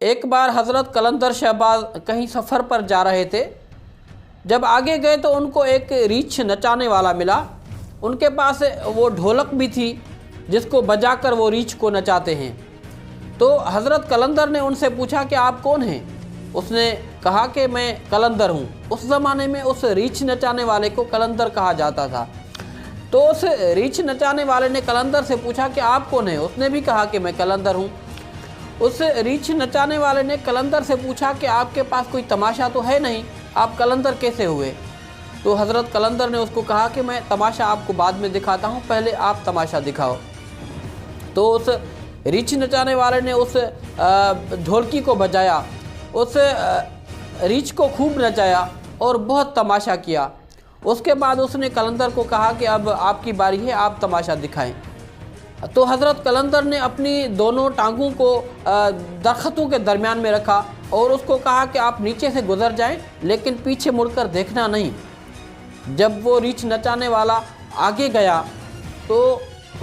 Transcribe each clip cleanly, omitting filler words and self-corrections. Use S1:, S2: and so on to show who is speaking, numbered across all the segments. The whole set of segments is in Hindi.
S1: एक बार हज़रत कलंदर शहबाज कहीं सफ़र पर जा रहे थे। जब आगे गए तो उनको एक रीछ नचाने वाला मिला। उनके पास वो ढोलक भी थी जिसको बजाकर वो रीछ को नचाते हैं। तो हज़रत कलंदर ने उनसे पूछा कि आप कौन हैं? उसने कहा कि मैं कलंदर हूँ। उस ज़माने में उस रीछ नचाने वाले को कलंदर कहा जाता था। तो उस रीछ नचाने वाले ने कलंदर से पूछा कि आप कौन हैं? उसने भी कहा कि मैं कलंदर हूँ। उस रीछ नचाने वाले ने कलंदर से पूछा कि आपके पास कोई तमाशा तो है नहीं, आप कलंदर कैसे हुए? तो हज़रत कलंदर ने उसको कहा कि मैं तमाशा आपको बाद में दिखाता हूँ, पहले आप तमाशा दिखाओ। तो उस रीछ नचाने वाले ने उस ढोलकी को बजाया, उस रीछ को खूब नचाया और बहुत तमाशा किया। उसके बाद उसने कलंदर को कहा कि अब आपकी बारी है, आप तमाशा दिखाएं। तो हज़रत कलंदर ने अपनी दोनों टांगों को दरख्तों के दरमियान में रखा और उसको कहा कि आप नीचे से गुज़र जाएं, लेकिन पीछे मुड़कर देखना नहीं। जब वो रीछ नचाने वाला आगे गया तो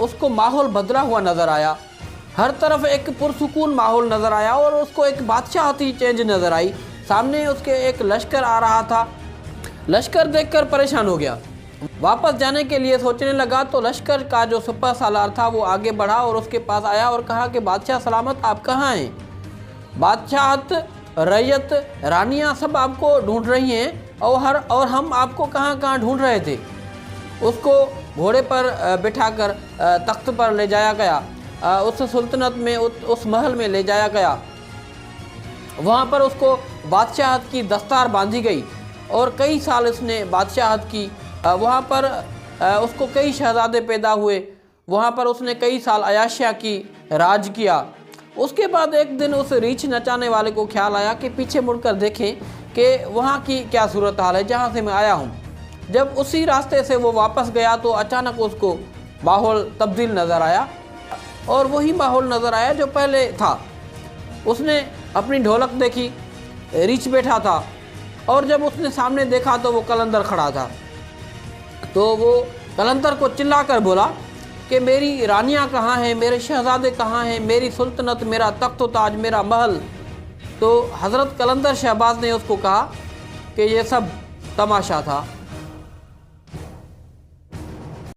S1: उसको माहौल बदला हुआ नज़र आया। हर तरफ एक पुरसुकून माहौल नज़र आया और उसको एक बादशाहती चेंज नज़र आई। सामने उसके एक लश्कर आ रहा था। लश्कर देखकर परेशान हो गया, वापस जाने के लिए सोचने लगा। तो लश्कर का जो सुपह सालार था वो आगे बढ़ा और उसके पास आया और कहा कि बादशाह सलामत, आप कहाँ हैं? बादशाहत, रैयत, रानियाँ सब आपको ढूंढ रही हैं और हम आपको कहाँ कहाँ ढूंढ रहे थे। उसको घोड़े पर बिठाकर तख्त पर ले जाया गया, उस सुल्तनत में उस महल में ले जाया गया। वहाँ पर उसको बादशाहत की दस्तार बांधी गई और कई साल उसने बादशाहत की। वहाँ पर उसको कई शहज़ादे पैदा हुए। वहाँ पर उसने कई साल अयाशिया की, राज किया। उसके बाद एक दिन उस रीछ नचाने वाले को ख्याल आया कि पीछे मुड़कर देखें कि वहाँ की क्या सूरत हाल है जहाँ से मैं आया हूँ। जब उसी रास्ते से वो वापस गया तो अचानक उसको माहौल तब्दील नज़र आया और वही माहौल नज़र आया जो पहले था। उसने अपनी ढोलक देखी, रीछ बैठा था और जब उसने सामने देखा तो वो कलंदर खड़ा था। तो वो कलंदर को चिल्लाकर बोला कि मेरी रानियाँ कहाँ हैं, मेरे शहज़ादे कहाँ हैं, मेरी सुल्तनत, मेरा तख्त ताज, मेरा महल। तो हज़रत कलंदर शहबाज ने उसको कहा कि ये सब तमाशा था।